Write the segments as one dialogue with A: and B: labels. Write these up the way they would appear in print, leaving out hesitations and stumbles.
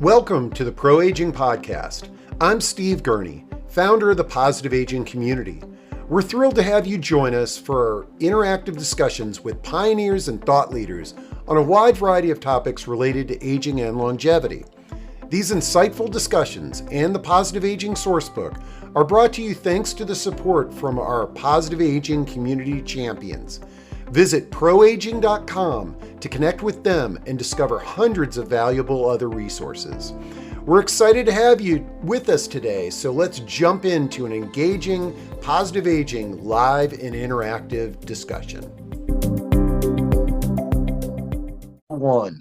A: Welcome to the Pro Aging Podcast. I'm Steve Gurney, founder of the Positive Aging Community. We're thrilled to have you join us for interactive discussions with pioneers and thought leaders on a wide variety of topics related to aging and longevity. These insightful discussions and the Positive Aging Sourcebook are brought to you thanks to the support from our Positive Aging Community champions. Visit proaging.com to connect with them and discover hundreds of valuable other resources. We're excited to have you with us today, so let's jump into an engaging Positive Aging live and interactive discussion. One.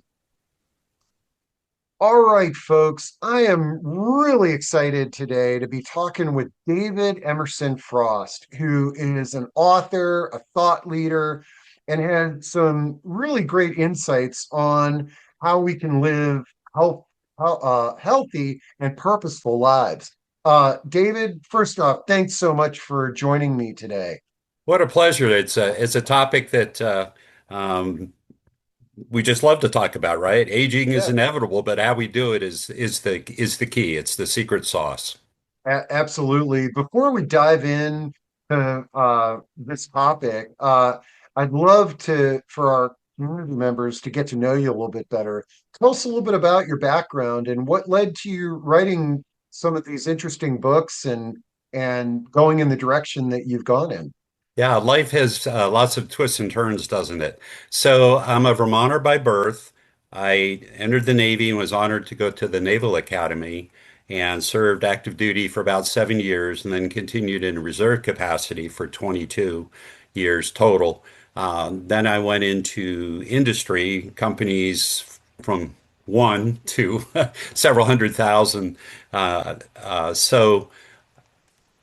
A: All right, folks, I am really excited today to be talking with David Emerson Frost, who is an author, a thought leader, and had some really great insights on how we can live healthy and purposeful lives. David, first off, thanks so much for joining me today.
B: What a pleasure. It's a topic that we just love to talk about, right? Aging is
A: Yeah,
B: inevitable, but how we do it is the key. It's the secret sauce.
A: absolutely. Before we dive in to this topic, I'd love for our community members to get to know you a little bit better. Tell us a little bit about your background and what led to you writing some of these interesting books and going in the direction that you've gone in.
B: Yeah, life has lots of twists and turns, doesn't it? So I'm a Vermonter by birth. I entered the Navy and was honored to go to the Naval Academy and served active duty for about 7 years and then continued in reserve capacity for 22 years total. Then I went into industry, companies from one to several hundred thousand. So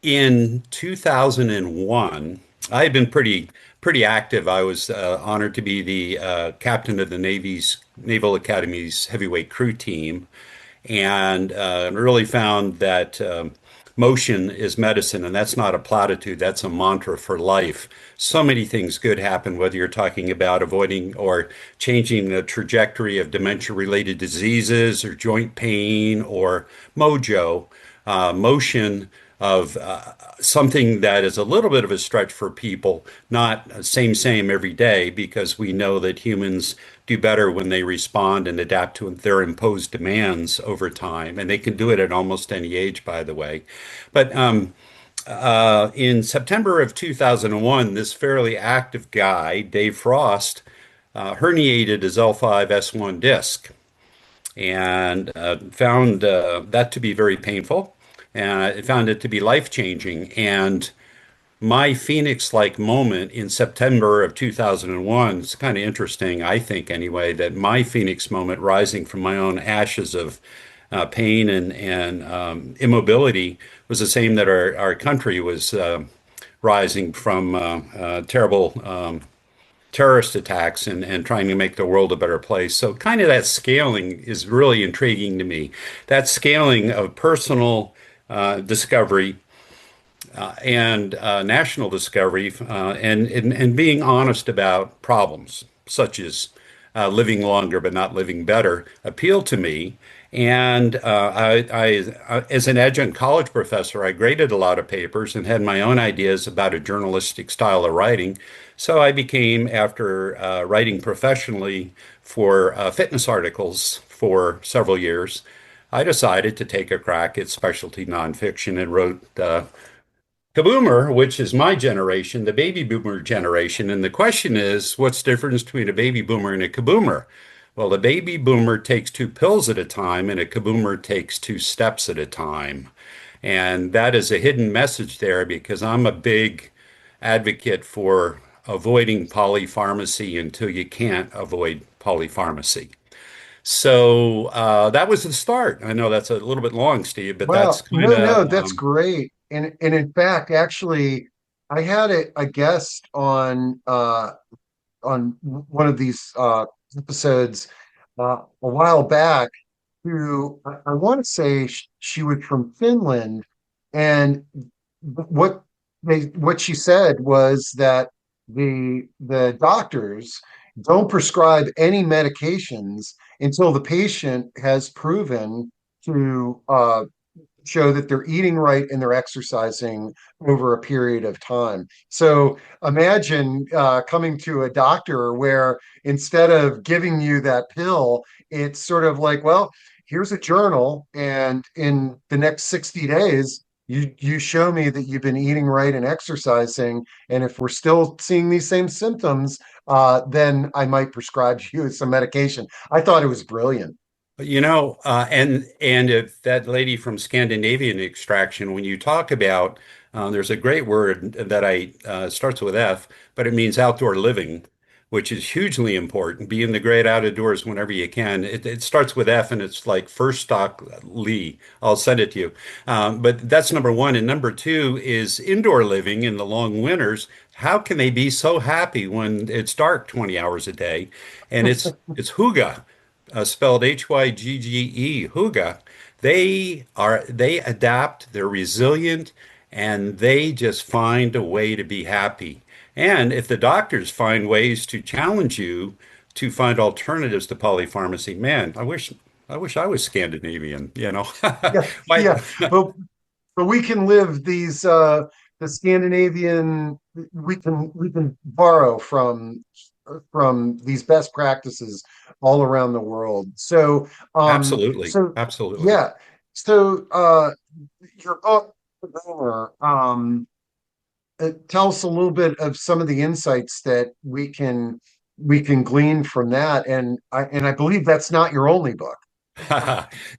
B: in 2001, I had been pretty active. I was honored to be the captain of the Naval Academy's heavyweight crew team, and really found that motion is medicine, and that's not a platitude. That's a mantra for life. So many things good happen, whether you're talking about avoiding or changing the trajectory of dementia-related diseases, or joint pain, or mojo. Motion of something that is a little bit of a stretch for people, not same every day, because we know that humans do better when they respond and adapt to their imposed demands over time. And they can do it at almost any age, by the way. But in September of 2001, this fairly active guy, Dave Frost, herniated his L5-S1 disc and found that to be very painful. And I found it to be life-changing. And my Phoenix-like moment in September of 2001, it's kind of interesting, I think anyway, that my Phoenix moment rising from my own ashes of pain and immobility was the same that our country was rising from terrible terrorist attacks and trying to make the world a better place. So kind of that scaling is really intriguing to me. That scaling of personal discovery and national discovery, and being honest about problems such as living longer but not living better appealed to me. And as an adjunct college professor, I graded a lot of papers and had my own ideas about a journalistic style of writing. So I became, after writing professionally for fitness articles for several years, I decided to take a crack at specialty nonfiction and wrote Kaboomer, which is my generation, the baby boomer generation. And the question is, what's the difference between a baby boomer and a kaboomer? Well, a baby boomer takes 2 pills at a time, and a kaboomer takes 2 steps at a time. And that is a hidden message there, because I'm a big advocate for avoiding polypharmacy until you can't avoid polypharmacy. So that was the start. I know that's a little bit long, Steve, but that's
A: Well,
B: kind
A: no,
B: of
A: that's great. And in fact, actually, I had a guest on one of these episodes a while back who I want to say she was from Finland, and what she said was that the doctors don't prescribe any medications until the patient has proven to show that they're eating right and they're exercising over a period of time. So imagine coming to a doctor where instead of giving you that pill, it's sort of like, well, here's a journal, and in the next 60 days, you show me that you've been eating right and exercising, and if we're still seeing these same symptoms, then I might prescribe you some medication. I thought it was brilliant.
B: And if that lady from Scandinavian extraction, when you talk about, there's a great word that I starts with F, but it means outdoor living, which is hugely important. Be in the great outdoors whenever you can. It starts with F, and it's like first stock Lee. I'll send it to you. But that's number one, and number two is indoor living in the long winters. How can they be so happy when it's dark 20 hours a day? And it's hygge, spelled Hygge, Huga. They adapt, they're resilient, and they just find a way to be happy. And if the doctors find ways to challenge you to find alternatives to polypharmacy, man, I wish I was Scandinavian.
A: Yeah,
B: Why?
A: yeah, but we can live these the Scandinavian, we can borrow from these best practices all around the world. So
B: Absolutely.
A: so
B: Absolutely.
A: yeah. So your book, Boomer, tell us a little bit of some of the insights that we can glean from that. And I believe that's not your only book.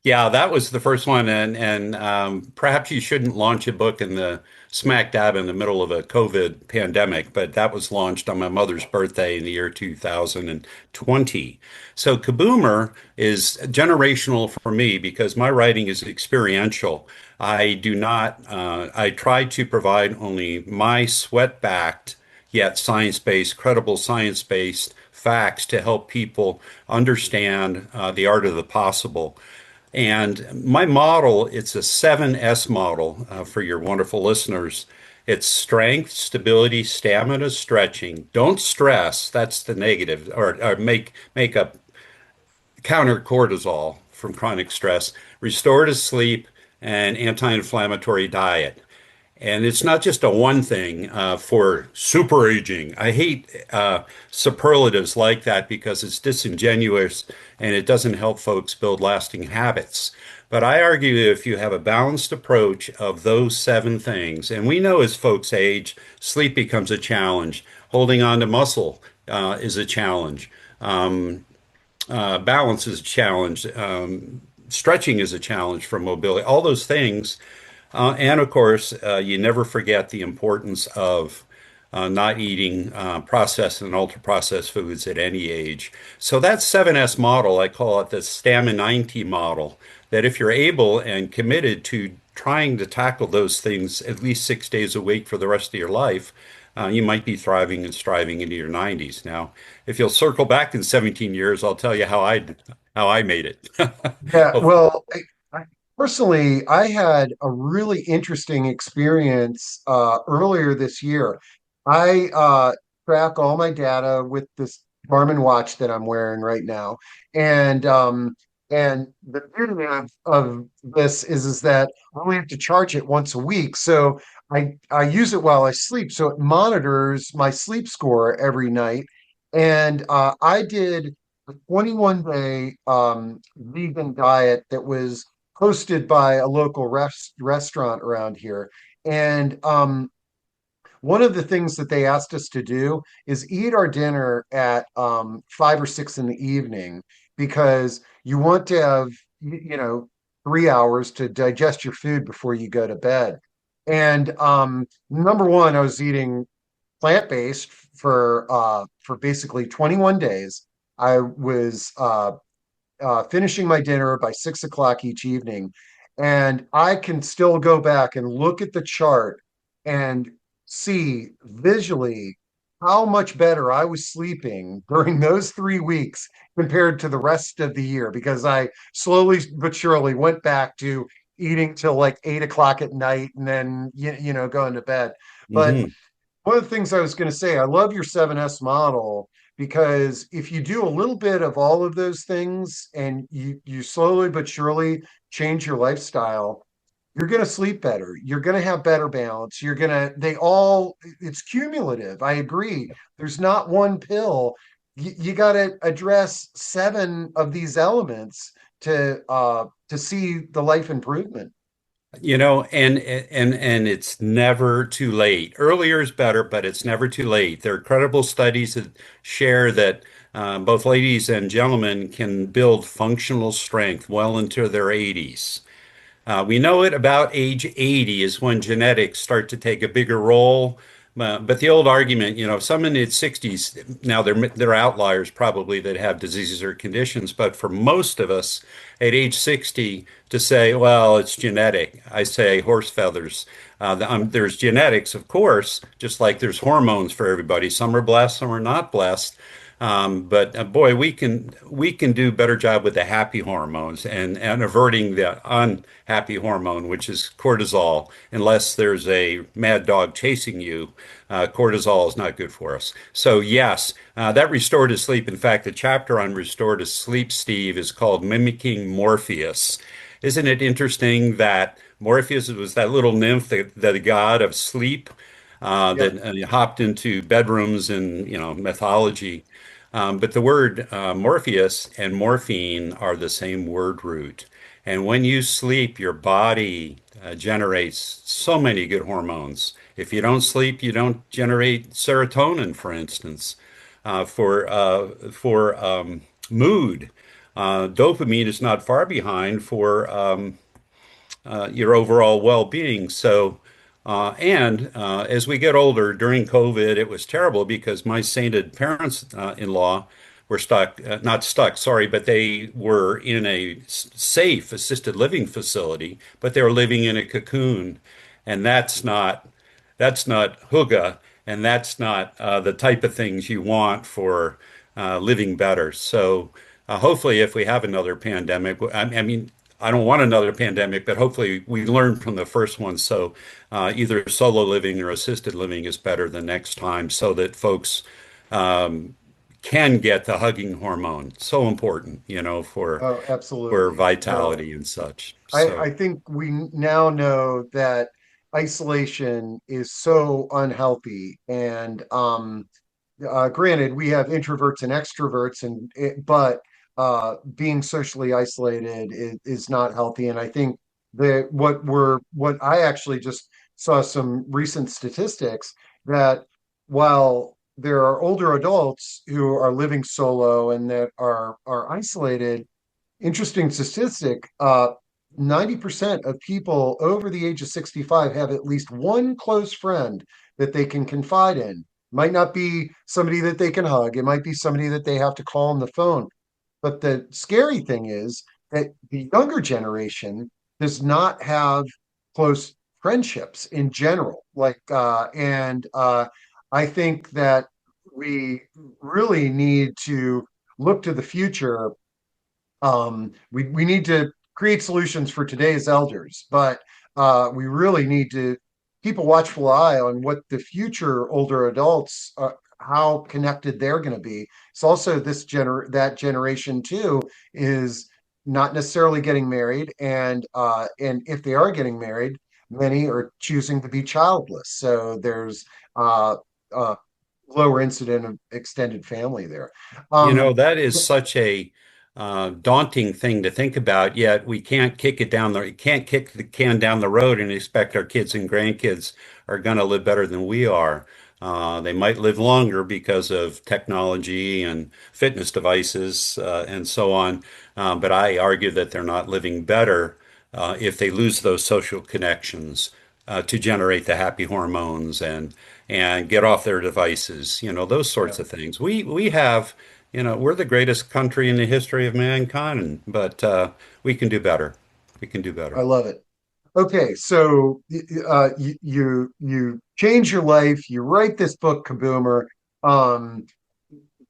B: Yeah, that was the first one, and perhaps you shouldn't launch a book in the smack dab in the middle of a COVID pandemic, but that was launched on my mother's birthday in the year 2020. So Kaboomer is generational for me because my writing is experiential. I do not. I try to provide only my sweat-backed yet science-based, credible science-based facts to help people understand the art of the possible. And my model, it's a 7S model for your wonderful listeners. It's strength, stability, stamina, stretching. Don't stress. That's the negative, or make up counter cortisol from chronic stress. Restorative sleep and anti-inflammatory diet. And it's not just a one thing for super aging. I hate superlatives like that because it's disingenuous and it doesn't help folks build lasting habits. But I argue if you have a balanced approach of those seven things, and we know as folks age, sleep becomes a challenge, holding on to muscle is a challenge, balance is a challenge, stretching is a challenge for mobility, all those things and of course, you never forget the importance of not eating processed and ultra processed foods at any age. So that 7S model, I call it the Stamina model, that if you're able and committed to trying to tackle those things at least 6 days a week for the rest of your life, you might be thriving and striving into your 90s. Now, if you'll circle back in 17 years, I'll tell you how I made it.
A: Yeah,
B: Oh,
A: well, personally, I had a really interesting experience earlier this year. I track all my data with this Garmin watch that I'm wearing right now, and the beauty of this is that I only have to charge it once a week, so I use it while I sleep, so it monitors my sleep score every night, and I did a 21-day vegan diet that was hosted by a local restaurant around here. And one of the things that they asked us to do is eat our dinner at 5 or 6 in the evening because you want to have, 3 hours to digest your food before you go to bed. And number one, I was eating plant-based for basically 21 days. I was finishing my dinner by 6 o'clock each evening. And I can still go back and look at the chart and see visually how much better I was sleeping during those 3 weeks compared to the rest of the year because I slowly but surely went back to eating till like 8 o'clock at night and then going to bed. But
B: mhm.
A: one of the things I was going to say, I love your 7S model because if you do a little bit of all of those things and you slowly but surely change your lifestyle, you're going to sleep better. You're going to have better balance. It's cumulative. I agree. There's not one pill. You got to address seven of these elements to see the life improvement.
B: And it's never too late. Earlier is better, but it's never too late. There are credible studies that share that both ladies and gentlemen can build functional strength well into their 80s. We know it about age 80 is when genetics start to take a bigger role. But the old argument, some in its 60s, now they're outliers probably that have diseases or conditions, but for most of us at age 60 to say, well, it's genetic, I say horse feathers. There's genetics, of course, just like there's hormones for everybody. Some are blessed, some are not blessed. But boy, we can do a better job with the happy hormones and averting the unhappy hormone, which is cortisol. Unless there's a mad dog chasing you, cortisol is not good for us. So yes, that restorative sleep. In fact, the chapter on restorative sleep, Steve, is called "Mimicking Morpheus." Isn't it interesting that Morpheus was that little nymph, the god of sleep,
A: Yep.
B: that hopped into bedrooms in mythology. But the word Morpheus and morphine are the same word root. And when you sleep, your body generates so many good hormones. If you don't sleep, you don't generate serotonin, for instance, for mood. Dopamine is not far behind for your overall well-being. And as we get older, during COVID, it was terrible because my sainted parents-in-law were stuck, not stuck, sorry, but they were in a safe assisted living facility, but they were living in a cocoon, and that's not hygge, and that's not the type of things you want for living better. So hopefully, if we have another pandemic, I mean, I don't want another pandemic, but hopefully we learn from the first one. So either solo living or assisted living is better the next time, so that folks um, can get the hugging hormone. So important,
A: Oh,
B: for
A: absolutely. No,
B: vitality and such.
A: I
B: So.
A: think we now know that isolation is so unhealthy. And granted, we have introverts and extroverts, but being socially isolated is not healthy. And I think that what I actually just saw some recent statistics that while there are older adults who are living solo and that are isolated, interesting statistic, 90% of people over the age of 65 have at least one close friend that they can confide in. Might not be somebody that they can hug, it might be somebody that they have to call on the phone. But the scary thing is that the younger generation does not have close friendships in general. I think that we really need to look to the future. We need to create solutions for today's elders, but we really need to keep a watchful eye on what the future older adults, how connected they're going to be. It's also that generation too is not necessarily getting married, and if they are getting married, many are choosing to be childless. So there's uh, lower incident of extended family there. Um,
B: That is such a daunting thing to think about, yet we can't kick the can down the road and expect our kids and grandkids are going to live better than we are. They might live longer because of technology and fitness devices and so on, but I argue that they're not living better if they lose those social connections to generate the happy hormones and get off their devices, those
A: yeah,
B: sorts of things. We have, we're the greatest country in the history of mankind, but we can do better. We can do
A: I
B: better.
A: love it. Okay, so you change your life. You write this book, Kaboomer. Um,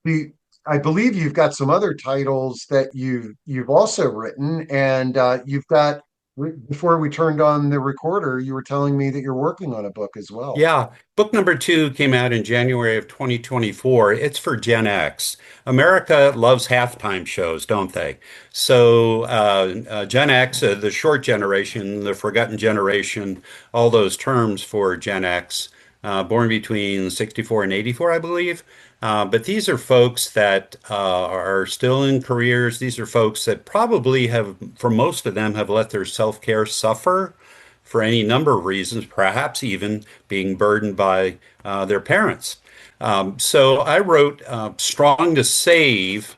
A: the I believe you've got some other titles that you've also written, and you've got Before we turned on the recorder, you were telling me that you're working on a book as well.
B: Yeah, book number two came out in January of 2024. It's for Gen X. America loves halftime shows, don't they? So, Gen X, the short generation, the forgotten generation, all those terms for Gen X, born between 64 and 84, I believe. But these are folks that are still in careers. These are folks that probably have, for most of them, have let their self-care suffer for any number of reasons, perhaps even being burdened by their parents. So I wrote Strong to Save,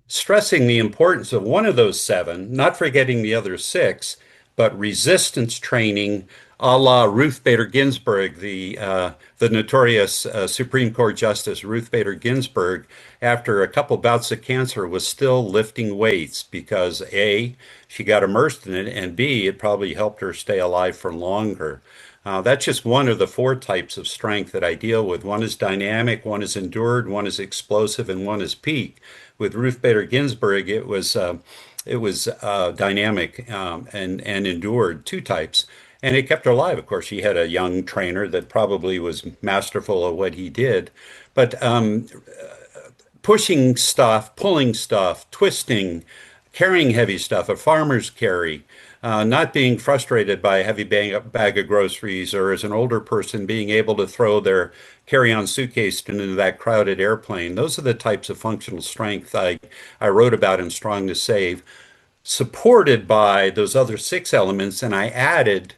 B: stressing the importance of one of those seven, not forgetting the other six, but resistance training a la Ruth Bader Ginsburg, the notorious Supreme Court Justice Ruth Bader Ginsburg, after a couple bouts of cancer, was still lifting weights because A, she got immersed in it, and B, it probably helped her stay alive for longer. That's just one of the four types of strength that I deal with. One is dynamic, one is endured, one is explosive, and one is peak. With Ruth Bader Ginsburg, it was dynamic and endured, two types, and it kept her alive. Of course, she had a young trainer that probably was masterful at what he did, but pushing stuff, pulling stuff, twisting, carrying heavy stuff, a farmer's carry, not being frustrated by a heavy bag of groceries, or as an older person being able to throw their carry-on suitcase into that crowded airplane. Those are the types of functional strength I wrote about in Strong to Save, supported by those other six elements, and I added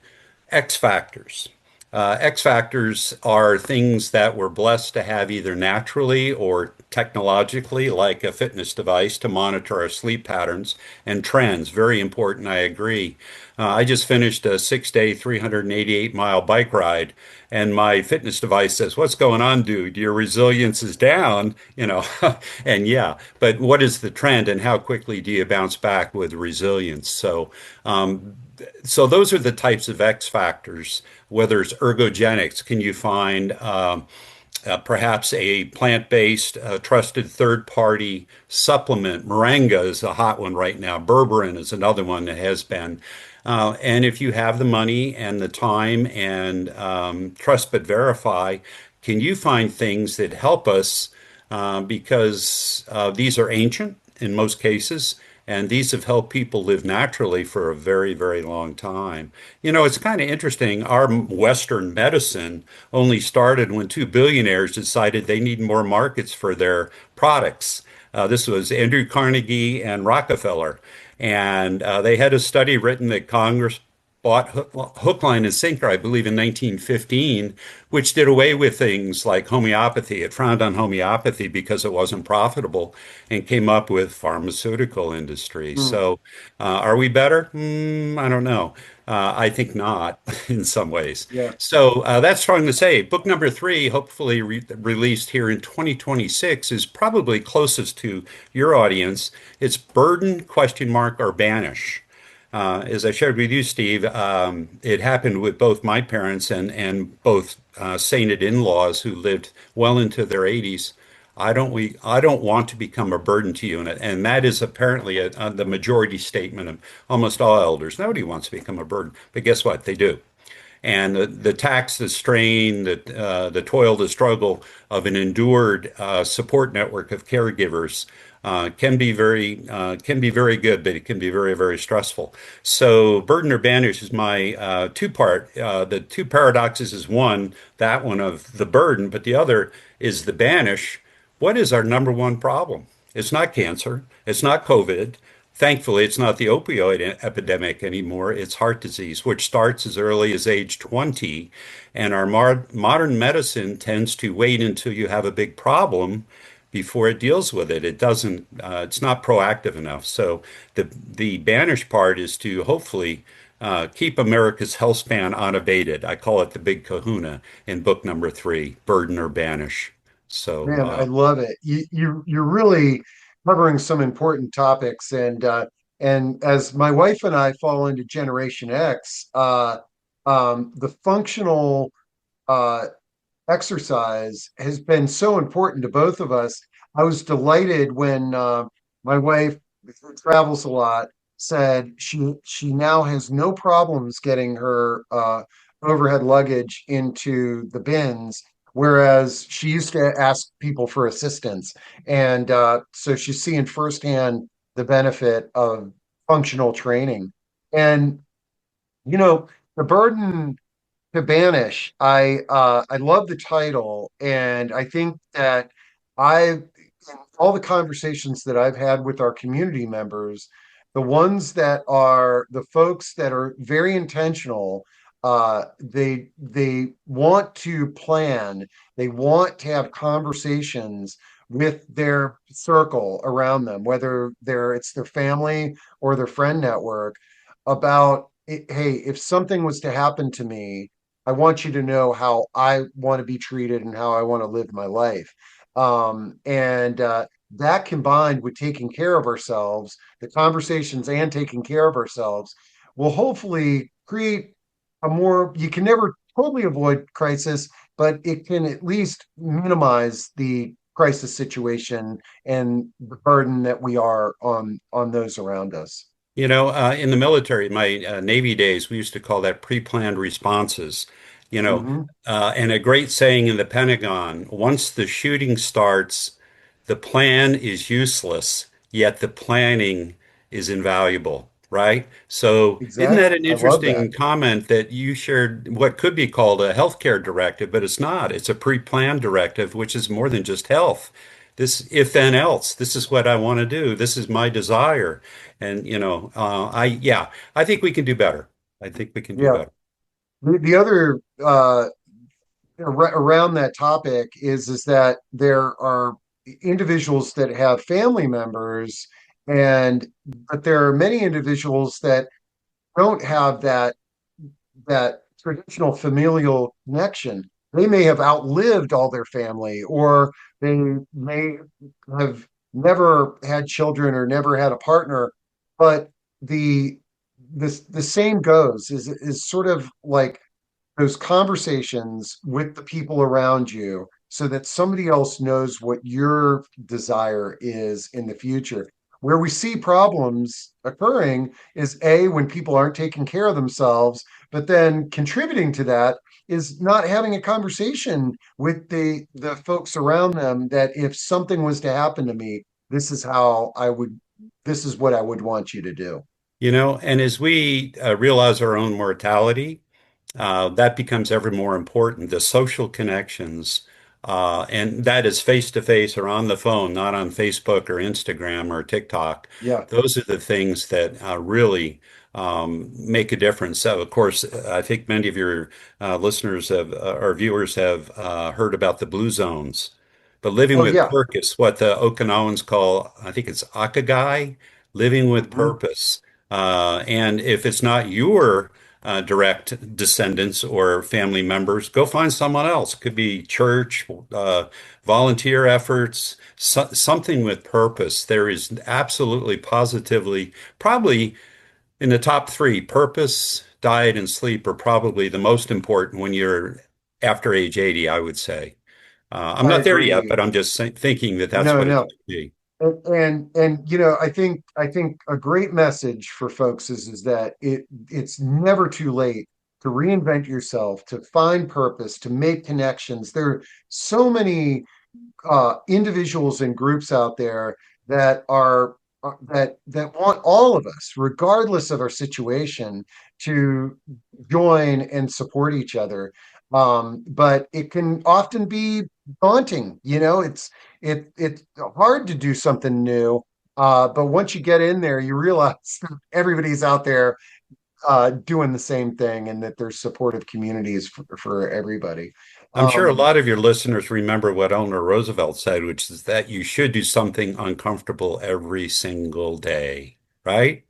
B: X factors. X factors are things that we're blessed to have either naturally or technologically, like a fitness device to monitor our sleep patterns and trends. Very important, I agree. I just finished a 6-day, 388-mile bike ride, and my fitness device says, "What's going on, dude? Your resilience is down, you know." And yeah, but what is the trend, and how quickly do you bounce back with resilience? So those are the types of X factors. Whether it's ergogenics, can you find perhaps a plant-based, trusted third-party supplement? Moringa is a hot one right now. Berberine is another one that has been. And if you have the money and the time and trust but verify, can you find things that help us because these are ancient in most cases, and these have helped people live naturally for a very, very long time. You know, it's kind of interesting. Our Western medicine only started when two billionaires decided they need more markets for their products. This was Andrew Carnegie and Rockefeller. And they had a study written that Congress bought hook, line, and sinker, I believe, in 1915, which did away with things like homeopathy. It frowned on homeopathy because it wasn't profitable, and came up with pharmaceutical industry.
A: Hmm.
B: So, are we better? I don't know. I think not in some ways.
A: Yeah.
B: So that's Strong to Say. Book number three, hopefully released here in 2026, is probably closest to your audience. It's Burden, question mark, or Banish. As I shared with you, Steve, it happened with both my parents and both sainted in-laws who lived well into their 80s. I don't want to become a burden to you, and that is apparently the majority statement of almost all elders. Nobody wants to become a burden, but guess what? They do. And the tax, the strain, the toil, the struggle of an endured support network of caregivers can be very good, but it can be very, very stressful. So burden or banish is my two-part. The two paradoxes is one, that one of the burden, but the other is the banish. What is our number one problem? It's not cancer. It's not COVID. Thankfully, it's not the opioid epidemic anymore. It's heart disease, which starts as early as age 20. And our modern medicine tends to wait until you have a big problem before it deals with it. It doesn't, it's not proactive enough. So the banish part is to hopefully keep America's health span unabated. I call it the big kahuna in book number three, Burden or Banish. So,
A: Man, I love it. You're really covering some important topics, and as my wife and I fall into Generation X, the functional uh, exercise has been so important to both of us. I was delighted when my wife travels a lot, said she now has no problems getting her overhead luggage into the bins, whereas she used to ask people for assistance. And so she's seeing firsthand the benefit of functional training. And the burden to banish. I love the title, and I think that I in all the conversations that I've had with our community members, the ones that are the folks that are very intentional, they want to plan, they want to have conversations with their circle around them, whether it's their family or their friend network, about hey, if something was to happen to me, I want you to know how I want to be treated and how I want to live my life. And that combined with taking care of ourselves, the conversations and taking care of ourselves will hopefully create you can never totally avoid crisis, but it can at least minimize the crisis situation and the burden that we are on those around us.
B: In the military, my Navy days, we used to call that pre-planned responses. You know,
A: Hmm.
B: and a great saying in the Pentagon, once the shooting starts, the plan is useless, yet the planning is invaluable, right? So, isn't that
A: Exactly.
B: an
A: I love that.
B: interesting comment that you shared what could be called a healthcare directive, but it's not. It's a pre-planned directive, which is more than just health. This, if then else, this is what I want to do. This is my desire. And, yeah, I think we can do better. I think we can do
A: Yeah.
B: better.
A: The other around that topic is that there are individuals that have family members, and but there are many individuals that don't have that traditional familial connection. They may have outlived all their family, or they may have never had children or never had a partner. But the the same goes is sort of like those conversations with the people around you so that somebody else knows what your desire is in the future. Where we see problems occurring is A, when people aren't taking care of themselves, but then contributing to that is not having a conversation with the folks around them that if something was to happen to me, this is what I would want you to do.
B: And as we realize our own mortality, that becomes ever more important. The social connections, and that is face to face or on the phone, not on Facebook or Instagram or TikTok.
A: Yeah.
B: Those are the things that really make a difference. So, of course, I think many of your listeners have or viewers have heard about the blue zones. But living
A: Oh
B: with
A: yeah.
B: purpose, what the Okinawans call, I think it's akagai, living with
A: Hmm.
B: purpose. And if it's not your direct descendants or family members, go find someone else. Could be church, volunteer efforts, something with purpose. There is absolutely, positively, probably in the top three, purpose, diet, and sleep are probably the most important when you're after age 80, I would say. I'm
A: I
B: not there yet,
A: agree.
B: but I'm just thinking that that's
A: No,
B: what it
A: no.
B: should be.
A: And I think a great message for folks is that it's never too late to reinvent yourself, to find purpose, to make connections. There are so many individuals and groups out there that are that want all of us, regardless of our situation, to join and support each other. But it can often be daunting. It's hard to do something new. But once you get in there, you realize that everybody's out there doing the same thing, and that there's supportive communities for everybody.
B: I'm sure a
A: Um,
B: lot of your listeners remember what Eleanor Roosevelt said, which is that you should do something uncomfortable every single day, right?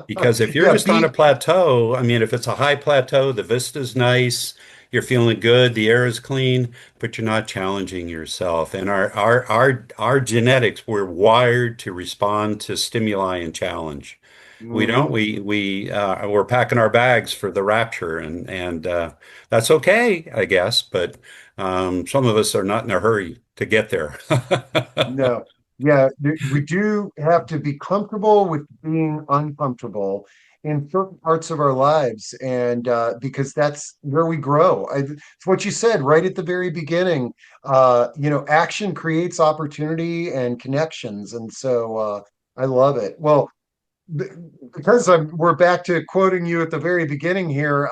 B: Because if you're
A: yeah,
B: just on a
A: be
B: plateau, I mean, if it's a high plateau, the vista's nice, you're feeling good, the air is clean, but you're not challenging yourself. And our genetics, we're wired to respond to stimuli and challenge. We don't.
A: Mhm.
B: We're packing our bags for the rapture, and that's okay, I guess. But some of us are not in a hurry to get there.
A: No. Yeah, we do have to be comfortable with being uncomfortable in certain parts of our lives, and because that's where we grow. It's what you said right at the very beginning. Action creates opportunity and connections, and so I love it. Well, b- because we're back to quoting you at the very beginning here.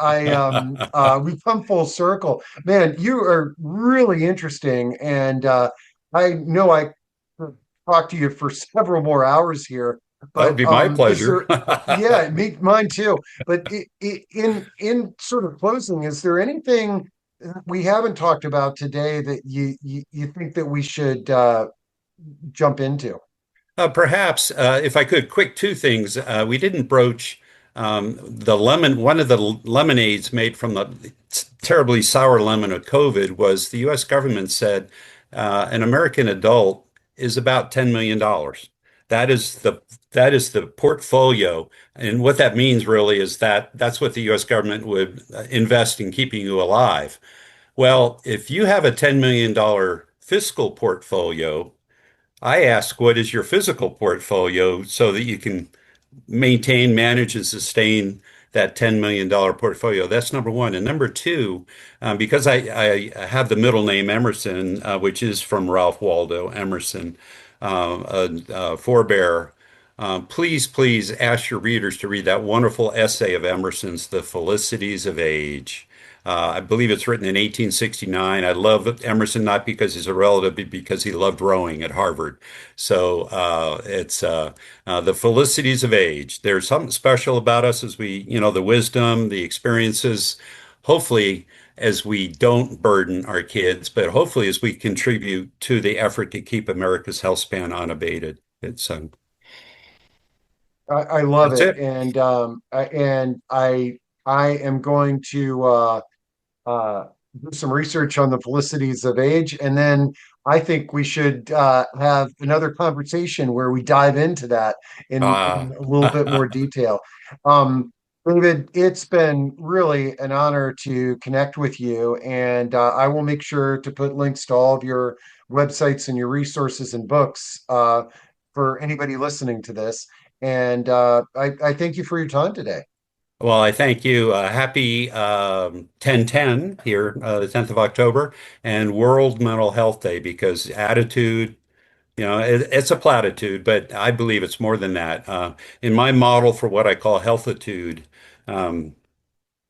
A: We come full circle, man. You are really interesting, and I know I could talk to you for several more hours here.
B: That would
A: But
B: be my
A: is
B: pleasure.
A: there? Yeah, mine too. But in sort of closing, is there anything we haven't talked about today that you think that we should jump into?
B: Perhaps, if I could, quick two things. We didn't broach the lemon. One of the lemonades made from the terribly sour lemon of COVID was the U.S. government said an American adult is about $10 million. That is the portfolio, and what that means really is that that's what the U.S. government would invest in keeping you alive. Well, if you have a $10 million fiscal portfolio, I ask, what is your physical portfolio so that you can maintain, manage, and sustain that $10 million portfolio? That's number one. And number two, because I have the middle name Emerson, which is from Ralph Waldo Emerson, a forebear, please ask your readers to read that wonderful essay of Emerson's, The Felicities of Age. I believe it's written in 1869. I love Emerson not because he's a relative, but because he loved rowing at Harvard. So it's The Felicities of Age. There's something special about us as we, the wisdom, the experiences, hopefully as we don't burden our kids, but hopefully as we contribute to the effort to keep America's health span unabated.
A: I love
B: That's
A: it,
B: it.
A: and I am going to uh, do some research on the felicities of age, and then I think we should have another conversation where we dive into that in
B: Ah,
A: a little bit more detail. Um, David, it's been really an honor to connect with you, and I will make sure to put links to all of your websites and your resources and books for anybody listening to this. And I thank you for your time today.
B: well, I thank you. Happy 10/10 here, the 10th of October, and World Mental Health Day because attitude, it's a platitude, but I believe it's more than that. In my model for what I call healthitude, um,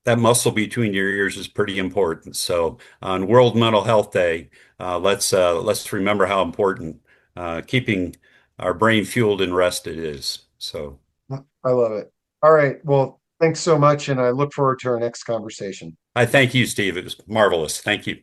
B: that muscle between your ears is pretty important. So on World Mental Health Day, let's remember how important keeping our brain fueled and rested is. So
A: I love it. All right. Well, thanks so much, and I look forward to our next conversation.
B: I thank you, Steve. It was marvelous. Thank you.